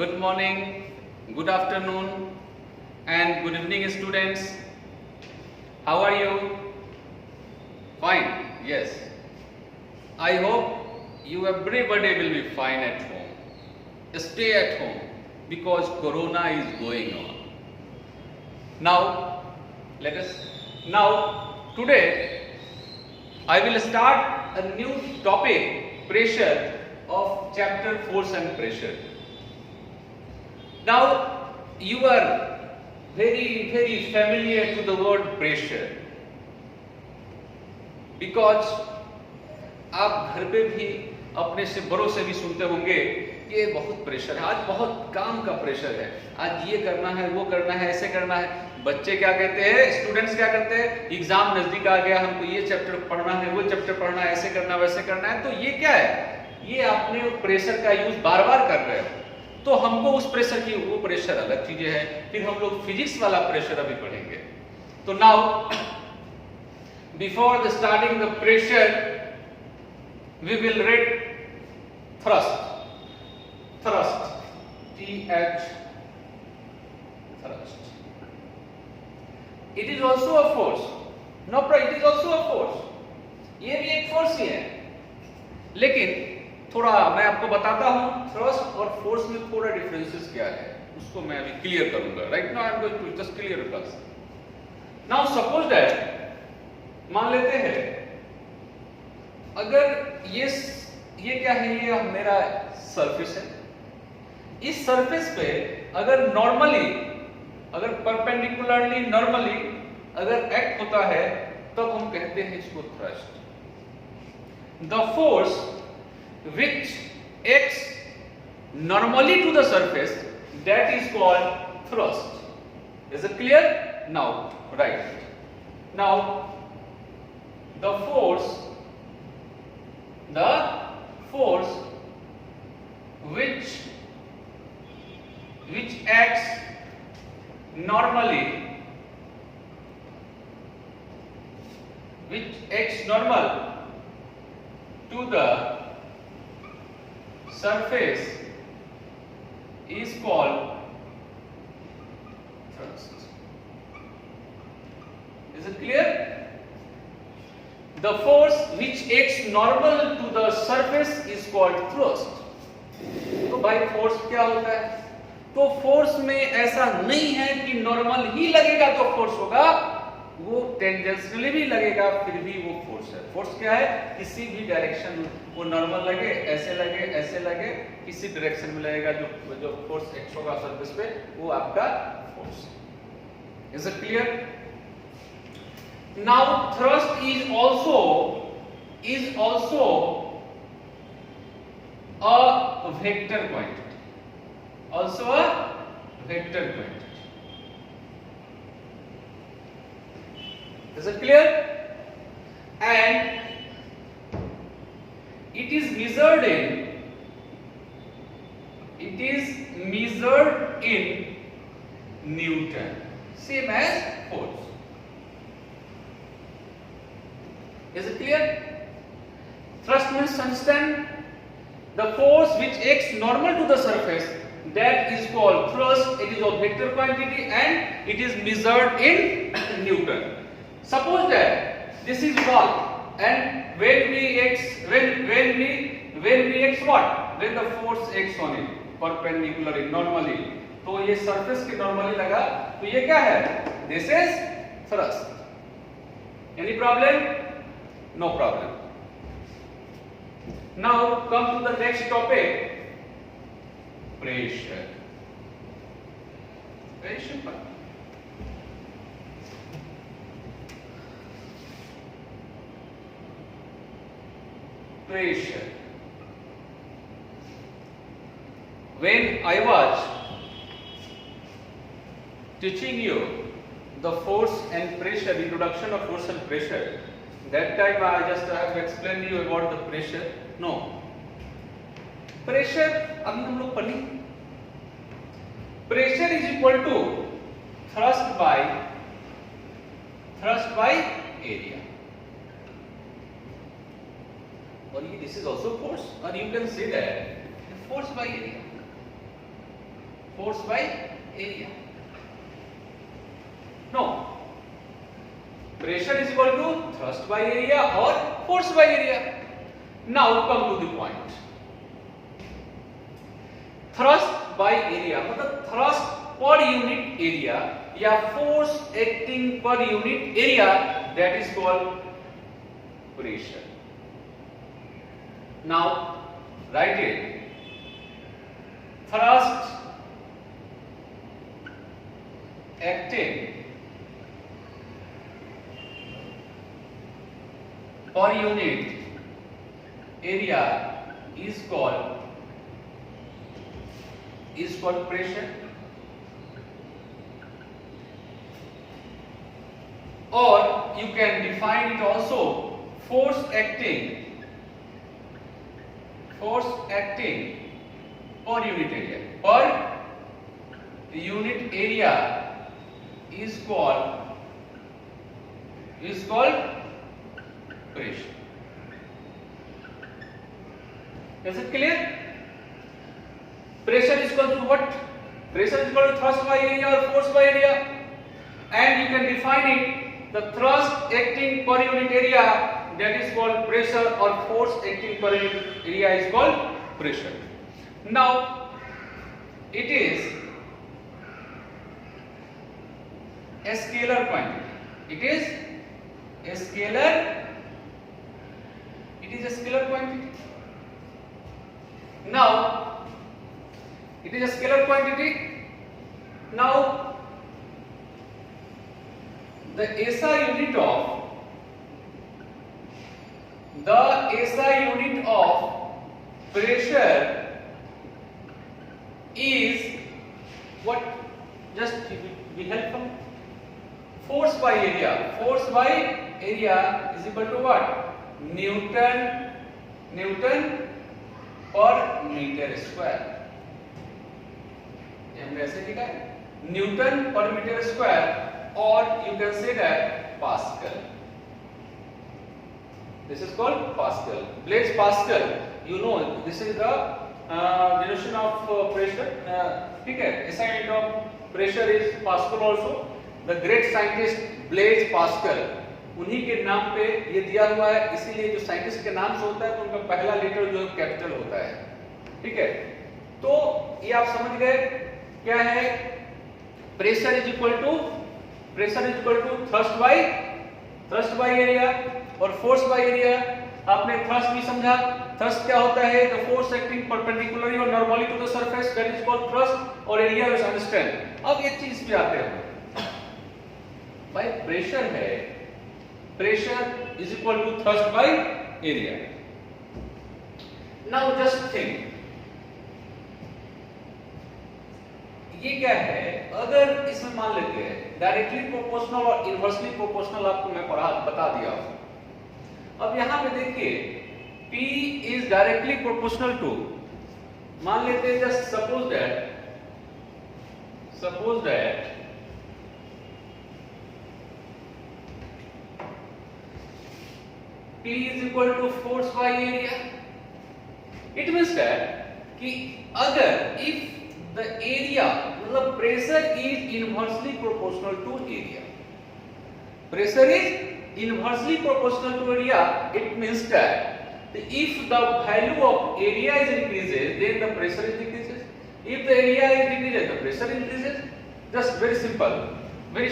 good morning, good afternoon, and good evening, students. How are you? Fine, yes. I hope you everybody will be fine at home. Stay at home because Corona is going on. Now, today I will start a new topic, pressure of chapter Force and Pressure. Now, you are very familiar to the word pressure because आप घर पे भी अपने से बड़ों से भी सुनते होंगे कि ये बहुत प्रेशर है, आज बहुत काम का प्रेशर है, आज ये करना है, वो करना है, ऐसे करना है। बच्चे क्या कहते हैं, स्टूडेंट्स क्या करते हैं, एग्जाम नजदीक आ गया, हमको ये चैप्टर पढ़ना है, वो चैप्टर पढ़ना है, ऐसे करना वैसे करना है। तो ये क्या है, ये आपने प्रेशर का यूज बार बार कर रहे हो, तो हमको उस प्रेशर की, वो प्रेशर अलग चीजें हैं। फिर हम लोग फिजिक्स वाला प्रेशर अभी पढ़ेंगे। तो now before the starting the pressure we will read thrust, TH, thrust. It is also a force. No, it is also a force. ये भी एक फोर्स ही है, लेकिन थोड़ा मैं आपको बताता हूं थ्रस्ट और फोर्स में थोड़ा डिफरेंसेस क्या है, उसको मैं अभी क्लियर करूंगा। Right now I am going to just clear it first. Now suppose that, मान लेते हैं अगर ये क्या है, ये मेरा सरफेस है, इस सरफेस पे अगर नॉर्मली, अगर परपेंडिकुलरली नॉर्मली अगर एक्ट होता है तब हम कहते हैं इसको thrust. The force which acts normally to the surface, that is called thrust. Is it clear? Now, right. Now, the force which acts normally, normal to the surface is called thrust. Is it clear? The force which acts normal to the surface is called thrust. तो भाई force क्या होता है? तो force में ऐसा नहीं है कि नॉर्मल ही लगेगा तो फोर्स होगा, वो टेंजेंशियली भी लगेगा फिर भी वो फोर्स है। फोर्स क्या है, किसी भी डायरेक्शन, वो नॉर्मल लगे, ऐसे लगे, किसी डायरेक्शन में लगेगा, जो फोर्स एक्ट होगा सरफेस पे वो आपका फोर्स है। Is it clear? Now thrust is also a vector quantity, also a vector quantity. Is it clear? And it is measured in Newton, same as force. Is it clear? Thrust means, understand, the force which acts normal to the surface, that is called thrust. It is a vector quantity and it is measured in Newton. Suppose that this is ball, and when we acts what? When the force acts on it perpendicularly, normally, तो ये surface के normally लगा, तो ये क्या है? This is thrust. Any problem? No problem. Now come to the next topic, pressure. Very simple. Pressure. When I was teaching you the force and pressure, introduction of force and pressure, that time I just have explained you about the pressure. No, pressure अभी हम लोग पढ़ी, pressure is equal to thrust by area, और ये this is also force, or you can say that force by area. force by area. No, pressure is equal to thrust by area or force by area. Now come to the point. Thrust by area मतलब thrust per unit area या force acting per unit area, that is called pressure. Now write it. Thrust acting per unit area is called pressure, or you can define it also force acting per unit area. Per unit area is called pressure. Is it clear? Pressure is equal to what? Pressure is equal to thrust by area or force by area, and you can define it, the thrust acting per unit area, that is called pressure, or force acting per unit area is called pressure. Now it is a scalar quantity. It is a scalar quantity. Now it is a scalar quantity. Now the SI unit of pressure is what? Just be helpful. Force by area. Force by area is equal to what? Newton per meter square. हमने ऐसे लिखा है Newton पर metre square, और you can say that Pascal. This is called Pascal. Blaise Pascal. You know this is the denotation of pressure. ठीक है? SI unit of pressure is Pascal also. The great scientist Blaise Pascal, उन्हीं के नाम पे ये दिया हुआ है, इसीलिए जो साइंटिस्ट के नाम से होता है तो उनका पहला लेटर जो कैपिटल होता है. ठीक है? तो ये आप समझ गए क्या है? Pressure is equal to thrust by area और फोर्स बाय एरिया. आपने थ्रस्ट भी समझा. थ्रस्ट क्या होता है? द फोर्स एक्टिंग परपेंडिकुलरली और normally to the surface, that is called thrust, और एरिया इज अंडरस्टैंड. अब एक चीज पे आते हैं भाई, प्रेशर है, pressure is equal to thrust by area. Now just think, ये क्या है? अगर इसमें मान लेते हैं डायरेक्टली प्रोपोर्शनल और इनवर्सली प्रोपोर्शनल, आपको मैं बता दिया हूं. अब यहां पे देखिए, P is directly proportional to, मान लेते हैं just suppose that P is equal to force by area. It means that कि अगर if the area, मतलब pressure is inversely proportional to area. Pressure is inversely proportional to area. It means that if the value of area is increases, then the pressure is decreases. If the area is decreases, the pressure increases. Just very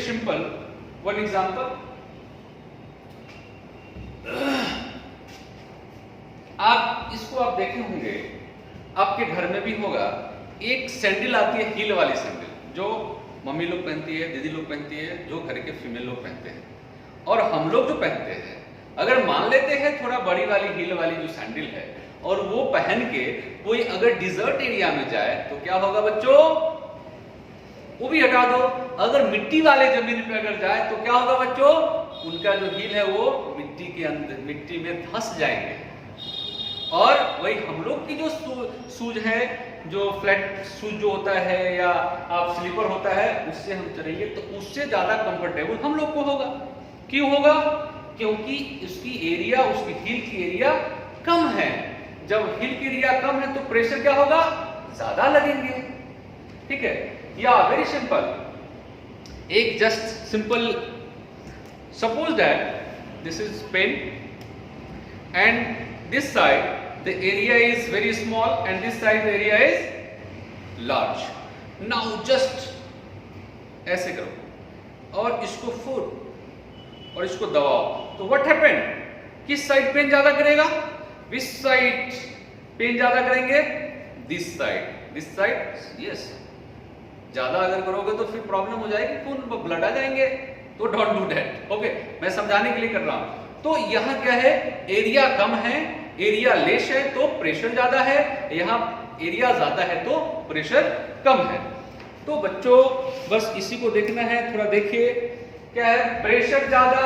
simple. One example. आप इसको आप देखे होंगे, आपके घर में भी होगा. एक सैंडल आती है, हील वाली सैंडल, जो मम्मी लोग पहनती है, दीदी लोग पहनती है, जो घर के फीमेल लोग पहनते हैं. और हम लोग जो पहनते हैं, अगर मान लेते हैं थोड़ा बड़ी वाली हील वाली जो सैंडल है, और वो पहन के कोई अगर डिजर्ट एरिया में जाए तो क्या होगा बच्चों? वो भी हटा दो. अगर मिट्टी वाले जमीन पे अगर जाए तो क्या होगा बच्चों? उनका जो हील है वो मिट्टी के अंदर, मिट्टी में धंस जाएंगे. और वही हम लोग की जो शूज है, जो फ्लैट शूज जो होता है या आप स्लीपर होता है, उससे हम चलेंगे तो उससे ज्यादा कंफर्टेबल हम लोग को होगा. क्यों होगा? क्योंकि उसकी एरिया, उसकी हील की एरिया कम है. जब हील की एरिया कम है तो प्रेशर क्या होगा? ज्यादा लगेंगे. ठीक है, या वेरी सिंपल, एक just simple, suppose that this is pen and this side the area is very small and this side the area is large. Now just ऐसे करो और इसको फोड़ और इसको दबाओ, तो व्हाट हैपेंड, किस साइड पेन ज्यादा करेगा, विच साइड पेन ज्यादा करेंगे, दिस साइड, यस. ज्यादा अगर करोगे तो फिर प्रॉब्लम हो जाएगी, खून ब्लड आ जाएंगे, तो डोंट डू दैट. ओके, मैं समझाने के लिए कर रहा हूं. तो यहां क्या है, एरिया कम है, एरिया लेस है तो प्रेशर ज्यादा है, यहां एरिया ज्यादा है तो प्रेशर कम है. तो बच्चों बस इसी को देखना है, थोड़ा देखिए क्या है, प्रेशर ज्यादा,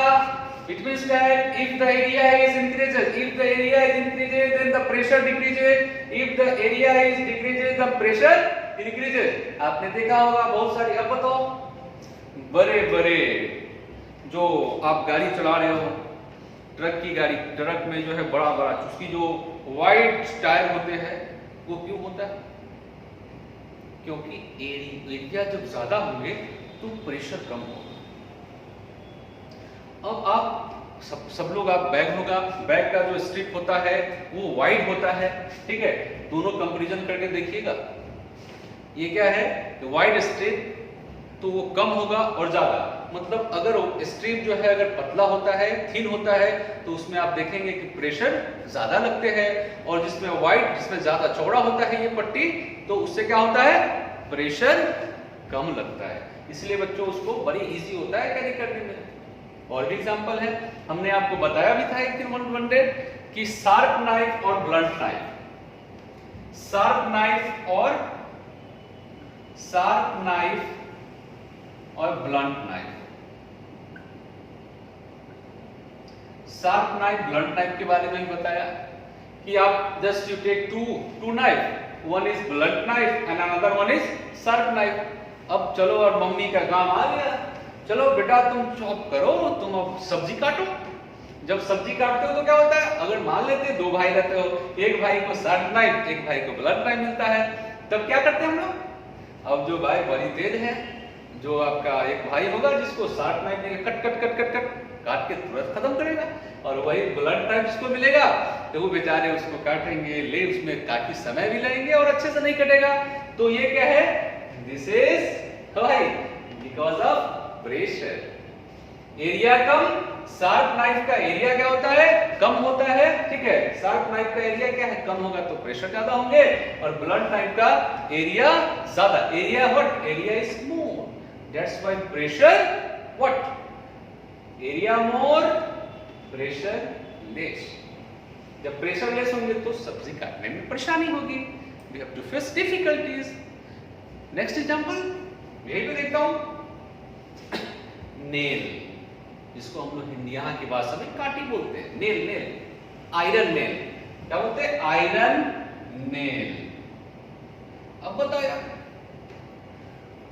it means that if the area is increases, if the area is increases then the pressure decreases, if the area is decreases the pressure increases. आपने देखा होगा बहुत सारी, अब बताओ, बड़े बड़े जो आप गाड़ी चला रहे हो, ट्रक की गाड़ी, ट्रक में जो है बड़ा बड़ा उसकी जो वाइड टायर होते हैं वो क्यों होता है, क्योंकि एरिया जब ज्यादा होंगे तो प्रेशर कम होगा. अब आप सब लोग, आप बैग का जो स्ट्रिप होता है वो वाइड होता है, ठीक है, दोनों कंपैरिजन करके देखिएगा. ये क्या है, वाइड स्ट्रिप तो वो कम होगा और ज्यादा, मतलब अगर स्ट्रिप जो है अगर पतला होता है, थिन होता है, तो उसमें आप देखेंगे कि प्रेशर ज्यादा लगते हैं, और जिसमें वाइड, जिसमें ज्यादा चौड़ा होता है ये पट्टी, तो उससे क्या होता है, प्रेशर कम लगता है. इसलिए बच्चों उसको बड़ी इजी होता है कैरी करने में. और भी एग्जांपल है, हमने आपको बताया भी था एक दिन वन डे कि शार्प नाइफ और ब्लंट नाइफ, शार्प नाइफ और blunt knife, sharp knife blunt knife के बारे में भी बताया कि आप just you take two knife, one is blunt knife and another one is sharp knife. अब चलो, और मम्मी का काम आ गया, चलो बेटा तुम चॉप करो, तुम अब सब्जी काटो. जब सब्जी काटते हो तो क्या होता है, अगर मान लेते दो भाई रहते हो, एक भाई को शार्प नाइफ, एक भाई को ब्लंट नाइफ मिलता है, तब क्या करते हैं हम लोग, अब जो भाई बड़ी तेज है, जो आपका एक भाई होगा जिसको शार्प नाइफ देगा, cut cut cut cut cut काट के तुरंत खत्म करेगा, और वही ब्लंट नाइफ जिसको मिलेगा तो वो बेचारे उसको काटेंगे, ले उसमें काफी समय भी लगेंगे और अच्छे से नहीं कटेगा. तो ये क्या है, दिस इज भाई because of pressure. Area come, sharp knife का एरिया क्या होता है, कम होता है, ठीक है, शार्प नाइफ का एरिया क्या है, कम होगा तो प्रेशर ज्यादा होंगे, और ब्लंट नाइफ का एरिया ज्यादा, area what, area is more, that's why pressure what, area more pressure less. जब प्रेशर लेस होंगे तो सब्जी काटने में परेशानी होगी, we have to face difficulties. Next example यही पे देखता हूं, नेल, जिसको हम लोग हिंदी यहाँ की भाषा में काटी बोलते हैं, नेल, आयरन नेल, क्या बोलते हैं, आयरन नेल. अब बताओ यार,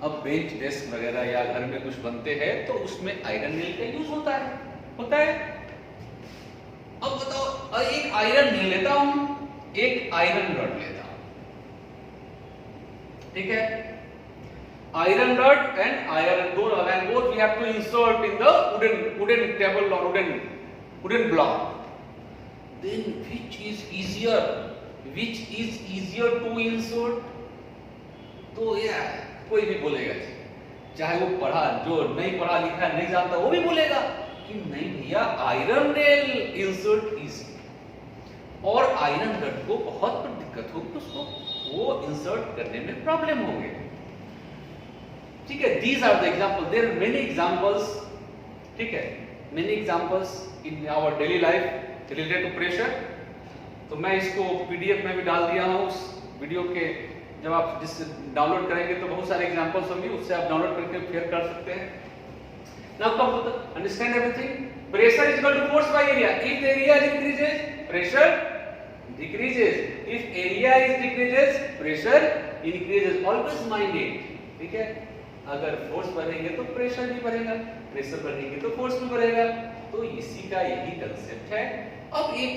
अब बेंच डेस्क वगैरह या घर में कुछ बनते हैं तो उसमें आयरन नेल का यूज होता है. अब बताओ, एक आयरन नेल लेता हूं, एक आयरन रड लेता हूं, ठीक है, iron rod and iron door, and both we have to insert in the wooden table or wooden block. Then which is easier to insert? तो यार कोई भी बोलेगा, चाहे वो पढ़ा, जो नहीं पढ़ा लिखा नहीं जानता वो भी बोलेगा कि नहीं भैया आयरन नेल इंसर्ट इजी, और आयरन रड को बहुत दिक्कत होगी, उसको वो इंसर्ट करने में प्रॉब्लम होंगे. ठीक है, these are the examples, there are many examples, ठीक है, many examples in our daily life related to pressure. तो मैं इसको PDF में भी डाल दिया हूँ, उस वीडियो के जब आप जिस डाउनलोड करेंगे तो बहुत सारे एग्जांपल्स होंगे, उससे आप डाउनलोड करके फेयर कर सकते हैं. Now come to the understand everything. Pressure is equal to force by area. If the area increases, pressure decreases. If area is decreases, pressure increases. Always mind it, ठीक है. अगर फोर्स बढ़ेंगे तो pressure भी बढ़ेगा, प्रेशर बढ़ेंगे तो force भी बढ़ेगा. तो इसी का यही कंसेप्ट है. अब एक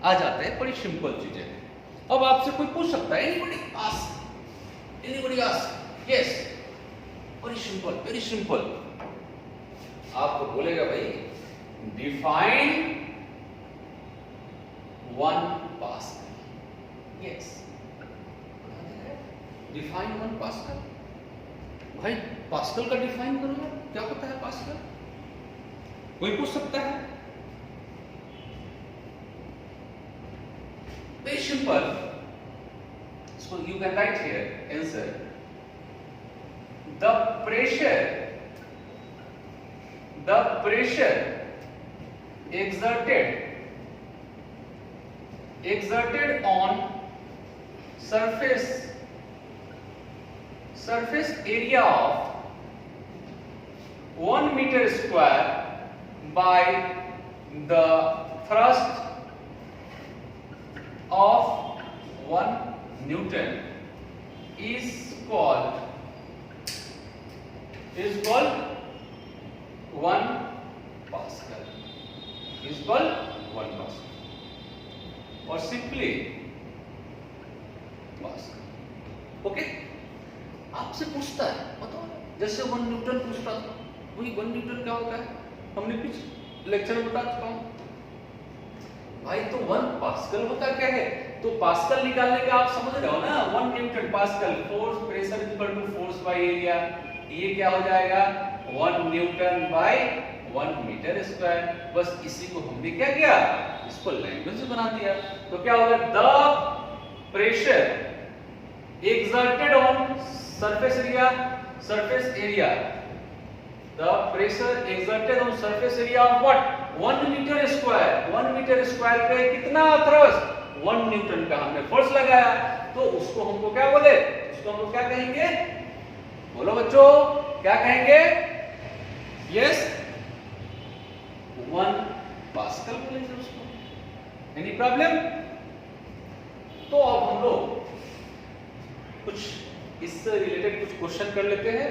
आ जाता है बड़ी सिंपल चीजें. अब आपसे कोई पूछ सकता है, anybody ask yes, very simple, very simple. आपको बोलेगा भाई define 1 pascal. Yes, define 1 pascal. भाई पास्कल का डिफाइन करो यार, क्या होता है पास्कल? कोई पूछ सकता है? Very simple, so you can write here answer. The pressure exerted on surface area of 1 meter square by the thrust of 1 Newton is called 1 Pascal. Is called 1 Pascal, or simply Pascal. Okay, आपसे पूछता है, बताओ, जैसे 1 Newton पूछता था, वही 1 Newton क्या होता है हमने पिछले लेक्चर में बता चुका हूं भाई। तो 1 पास्कल होता क्या है? तो पास्कल निकालने का आप समझ रहे हो ना, 1 newton pascal, force pressure equal to force by area. ये क्या हो जाएगा? 1 न्यूटन बाय 1 मीटर स्क्वायर। बस इसी को हमने क्या किया, इसको लैंग्वेज बना दिया। तो क्या होगा? The pressure exerted on surface area the pressure exerted on surface area of what? 1 meter square। 1 meter square पे कितना थ्रस्ट? 1 न्यूटन का हमने फोर्स लगाया। तो उसको हमको क्या बोले? उसको हमको क्या कहेंगे? बोलो बच्चों, क्या कहेंगे? यस, 1 पास्कल बोलेंगे उसको। Any problem? तो अब हम लोग कुछ इससे रिलेटेड कुछ क्वेश्चन कर लेते हैं,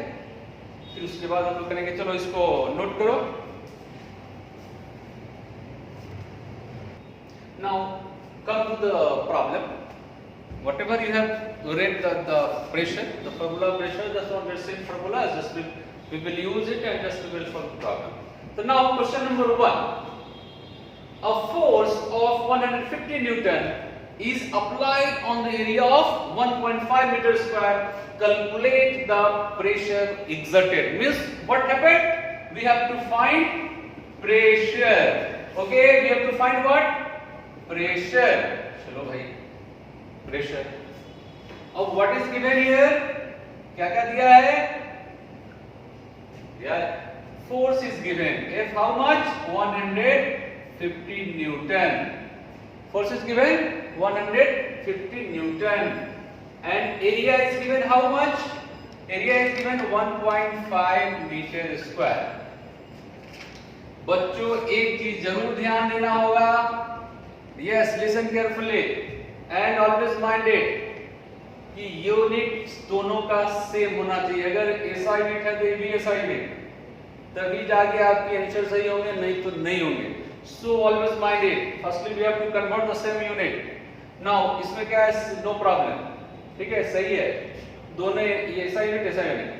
फिर उसके बाद हम लोग करेंगे। चलो इसको नोट करो। Now come to the problem. Whatever you have read the pressure, the formula of pressure, just not the same formula, just we will use it and just we will solve the problem. So now question number 1. A force of 150 Newton is applied on the area of 1.5 meter square. Calculate the pressure exerted. Means what happened? We have to find pressure. Okay, we have to find what? Pressure. चलो भाई, pressure. अब what is given here? क्या क्या दिया है? यार force is given. F how much? 150 Newton. Force is given 150 Newton. And area is given how much? Area is given 1.5 meter square. बच्चों एक चीज जरूर ध्यान देना होगा। Yes, listen carefully and always minded कि यूनिट दोनों का सेम होना चाहिए। अगर SI यूनिट है तो ये भी SI यूनिट, तभी जाके आपके आंसर सही होंगे, नहीं तो नहीं होंगे। So always minded. Firstly we have to convert the same unit. Now इसमें क्या है? No problem. ठीक है, सही है, दोनों ये SI unit SI unit.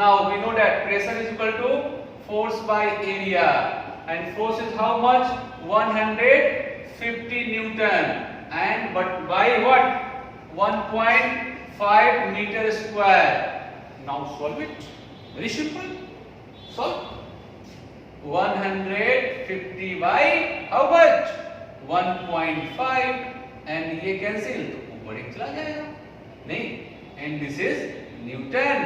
Now we know that pressure is equal to force by area and force is how much? 150 Newton and but by what? 1.5 meter square. Now solve it. Very simple. Solve. 150 by how much? 1.5 and ये cancel तो ऊपर एक चला जाएगा, नहीं, and this is Newton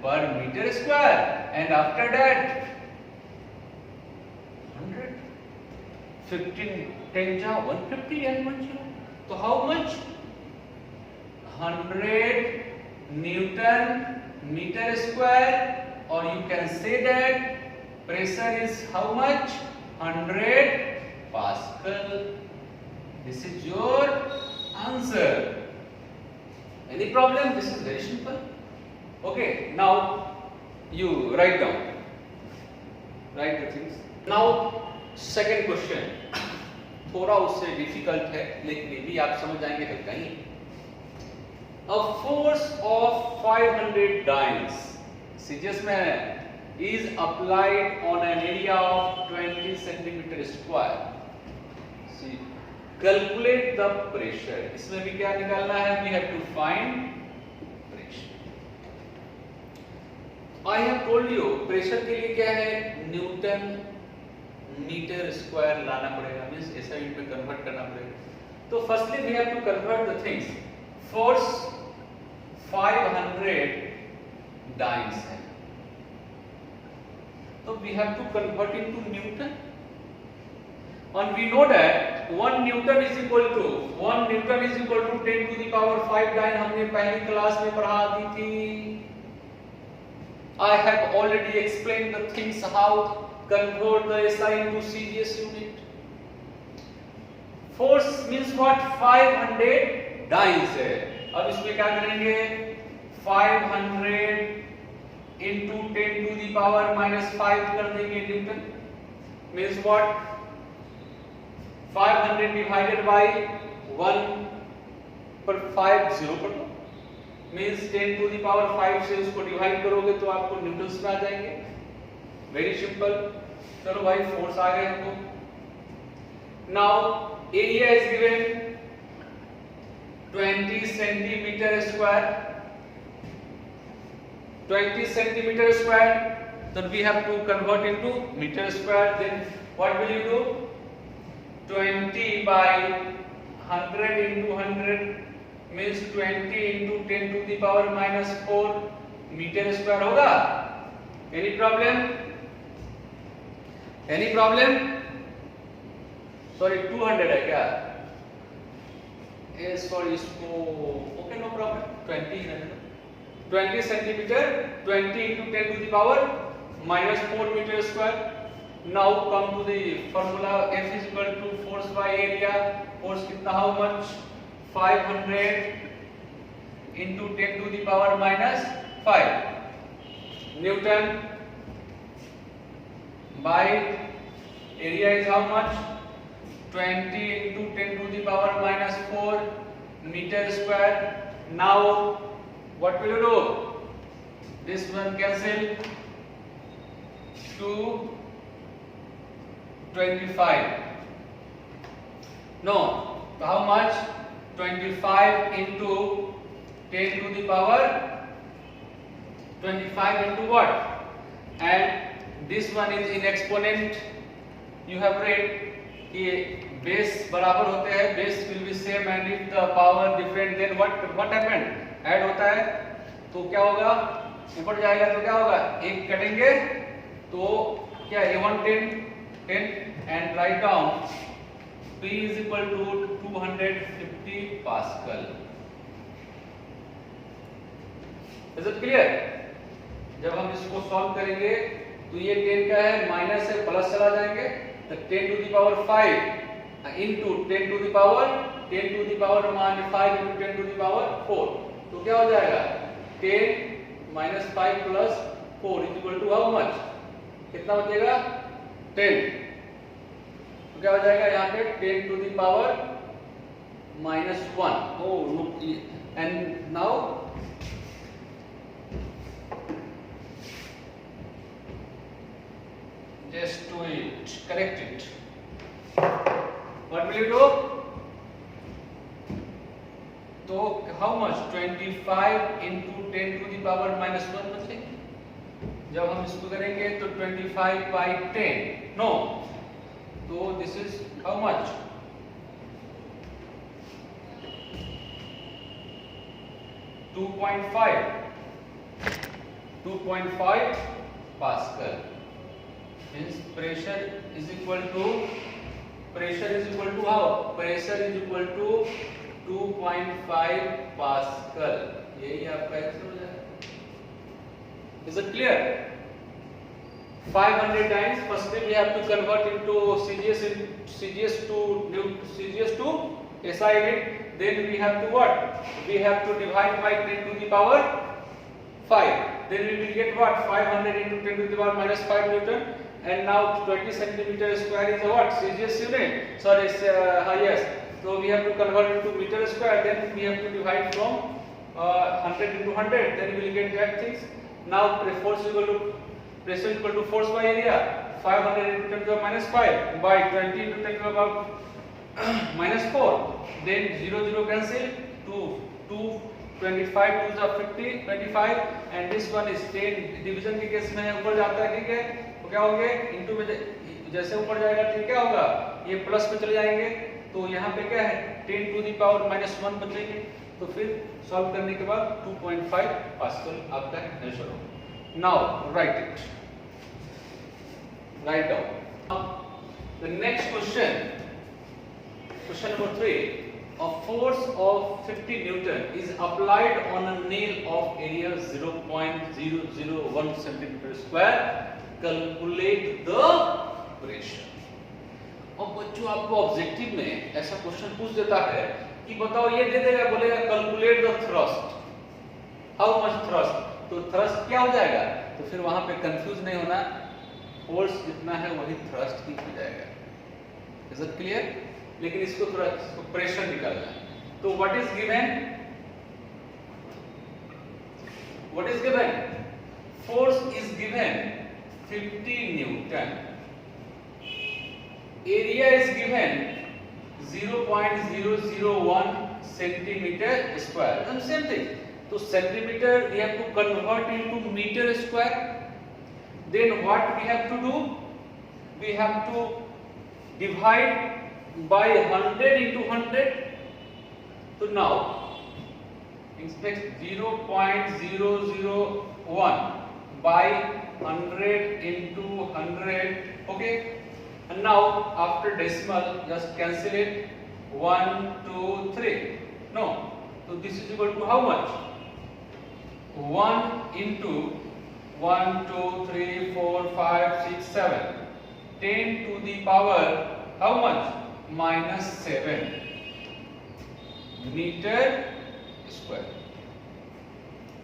per meter square and after that 100 15 10 जा 150 and 10, तो how much? 100 Newton meter square, or you can say that pressure is how much? 100 Pascal. This is your answer. Any problem? This is very simple. Okay, now you write down. Write the things. Now second question. थोड़ा उससे difficult है, लेकिन ये भी आप समझ जाएंगे हल्का ही। a force of 500 dynes, CGS में है, is applied on an area of 20 centimeter square. See, calculate the pressure. इसमें भी क्या निकालना है? We have to find pressure. I have told you pressure के लिए क्या है? न्यूटन मीटर स्क्वायर लाना पड़ेगा, मीन्स SI यूनिट में कन्वर्ट करना पड़ेगा. तो firstly we have to convert the things. Force 500 dynes है, so we have to convert into Newton, and we know that 1 Newton is equal to 10 to the power 5 dyne. हमने पहली class में पढ़ा दी थी. I have already explained the things how convert the SI into CGS unit. Force means what? 500 dynes है. अब इसमें क्या करेंगे? 500 into 10 to the power minus 5 कर देंगे Newton. Means what? 500 divided by 1 पर 5 0 कर दो. Means 10 to the power 5 से उसको डिवाइड करोगे तो आपको न्यूटन्स में आ जाएंगे. Very simple. चलो भाई फोर्स आ गए हमको. Now area is given 20 centimeter square. 20 centimeter square. Then we have to convert into meter square. Then what will you do? 20 by 100 into 100 means 20 into 10 to the power minus 4 meter square होगा. Any problem? Any problem? Sorry, 200 है क्या? Sorry, इसको okay, no problem. 20 ही रहने दो. 20 centimeter, 20 into 10 to the power minus 4 meter square. Now come to the formula. F is equal to force by area. Force कितना? How much? 500 into 10 to the power minus 5 Newton by area is how much? 20 into 10 to the power minus 4 meter square. Now what will you do? This one cancel. 225. No, how much? 25 into 10 to the power 25 into what? And this one is in exponent. You have read कि base बराबर होते हैं, base will be same and if the power different then what happened? Add होता है तो क्या होगा? ऊपर जाएगा तो क्या होगा? एक कटेंगे तो क्या A1 10 and write down P is equal to 250 Pascal. Is it clear? जब हम इसको सॉल्व करेंगे तो ये 10 का है, माइनस है, प्लस चला जाएंगे तो 10 to the power 5 into 10 to the power 5 into 10 to the power 4 तो क्या हो जाएगा? 10 minus 5 plus 4 is equal to how much? कितना बचेगा? 10. तो क्या हो जाएगा यहाँ पे? 10 to the power minus 1. Oh look, and now just do it, correct it. What will you do? तो how much? 25 into 10 to the power minus 1 बचेगा. जब हम इसको करेंगे तो 25 by 10. No. तो this is how much? 2.5 Pascal. Means pressure is equal to how? Pressure is equal to 2.5 Pascal. यही आपका आंसर हो जाएगा. Is it clear? 500 times. Firstly, we have to convert into CGS to SI unit. Then we have to what? We have to divide by 10 to the power 5. Then we will get what? 500 into 10 to the power minus 5 Newton. And now 20 centimeter square is a what? CGS unit. Sorry, yes. So we have to convert into meter square. Then we have to divide from 100 into 100, then you will get that things. Now force equal to pressure equal to force by area. 500 into 10 to the minus 5 by 20 into 10 to the power minus 4. Then 0 0 cancel. 2 25 to the 50 25 and this one is 10 division के case में ऊपर जाता है, ठीक है, तो क्या होंगे इनटू में जैसे ऊपर जाएगा ठीक क्या होगा, ये प्लस में चले जाएंगे, तो यहाँ पे क्या है 10 टू द पावर -1 बचेंगे, तो फिर सॉल्व करने के बाद 2.5 पास्कल आपका आंसर होगा। Now right it, write down the next question, question number 3। A force of 50 Newton is applied on a nail of area 0.001 centimeter square. Calculate the pressure. अब बच्चों आपको ऑब्जेक्टिव में ऐसा क्वेश्चन पूछ देता है कि बताओ, ये दे देगा, बोलेगा calculate the thrust, how much thrust, तो थ्रस्ट क्या हो जाएगा, तो फिर वहां पे कंफ्यूज नहीं होना, फोर्स जितना है वही थ्रस्ट ही हो जाएगा। Is it clear? लेकिन इसको थोड़ा प्रेशर निकालना है, तो what is given, what is given, force is given 50 newton, area is given 0.001 centimetre square, and same thing, तो centimetre we have to convert into metre square, then what we have to do, we have to divide by 100 into 100, so now expect 0.001 by 100 into 100, okay, and now after decimal just cancel it, 1 2 3, no, so this is equal to how much, 1 into 1 2 3 4 5 6 7, 10 to the power how much, -7 meter square.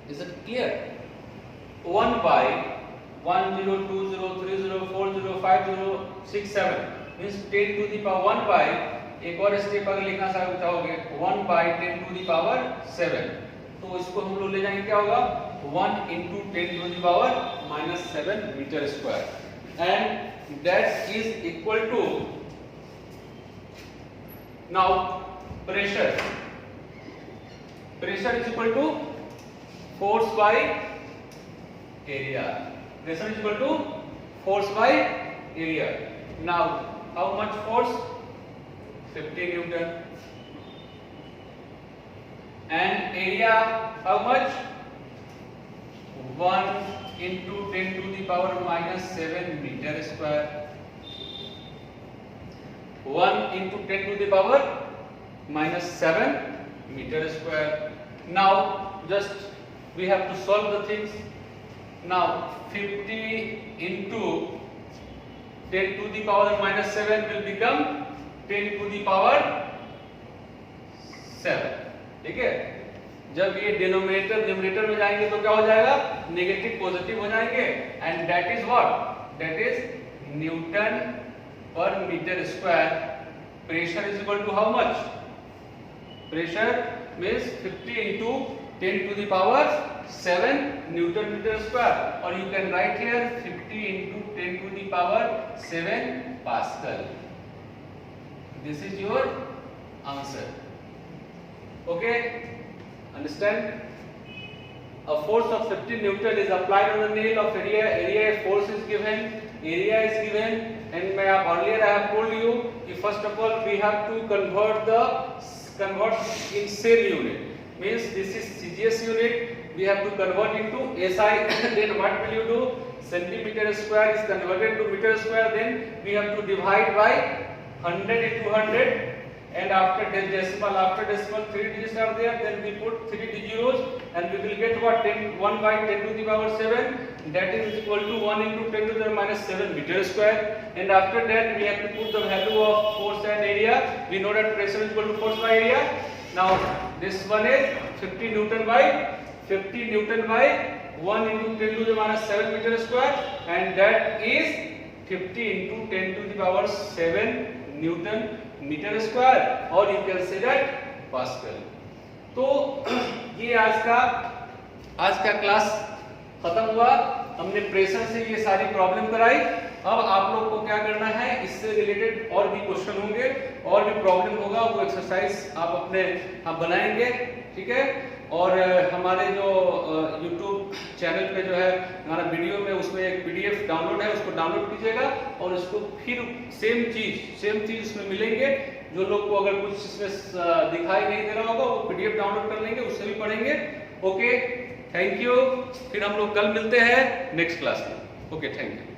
Is it clear? 1 by 1 0 2 0 3 0 4 0 5 0 6 7 means 10 to the power 1 by, एक और step अगर लिखना चाहोगे 1 by 10 to the power 7, तो इसको हम लोग ले जाएंगे क्या होगा 1 into 10 to the power -7 meter square, and that is equal to, now pressure, pressure is equal to force by area, pressure is equal to force by area. Now how much force, 50 Newton, and area how much, 1 into 10 to the power -7 meter square, 1 into 10 to the power -7 meter square. Now just we have to solve the things. Now 50 into 10 to the power -7 will become 10 to the power 7, ठीक है, जब ये denominator numerator में जाएंगे तो क्या हो जाएगा, नेगेटिव पॉजिटिव हो जाएंगे, and that is what, that is Newton per meter square. Pressure is equal to how much, pressure means 50 into 10 to the power 7 Newton meter square, or you can write here 50 into 10 to the power 7 Pascal. This is your answer. Okay, understand? A force of 50 Newton is applied on the nail of area. Area force is given. Area is given, and earlier I have told you, first of all we have to convert in cell unit. Means this is CGS unit. We have to convert into SI. Then what will you do? Centimeter square is converted to meter square. Then we have to divide by 100 into 100. And after decimal 3 digits are there, then we put 3 zeros and we will get what, 1 by 10 to the power 7, that is equal to 1 into 10 to the minus 7 meter square. And after that we have to put the value of force and area. We know that pressure is equal to force by area. Now this one is 50 Newton by 1 into 10 to the minus 7 meter square, and that is 50 into 10 to the power 7 Newton meter square, or you can say that Pascal. तो ये आज का class खत्म हुआ। हमने pressure से ये सारी प्रॉब्लम कराई। अब आप लोग को क्या करना है, इससे रिलेटेड और भी क्वेश्चन होंगे और भी प्रॉब्लम होगा, वो एक्सरसाइज आप अपने बनाएंगे, ठीक है। और हमारे जो YouTube चैनल पे जो है हमारा वीडियो में उसमें एक PDF डाउनलोड है, उसको डाउनलोड कीजिएगा और उसको फिर सेम चीज उसमें मिलेंगे। जो लोग को अगर कुछ इसमें दिखाई नहीं दे रहा होगा वो PDF डाउनलोड कर लेंगे, उससे भी पढ़ेंगे। Okay, thank you. फिर हम लोग कल मिलते हैं नेक्स्ट क्लास में। Okay, thank you.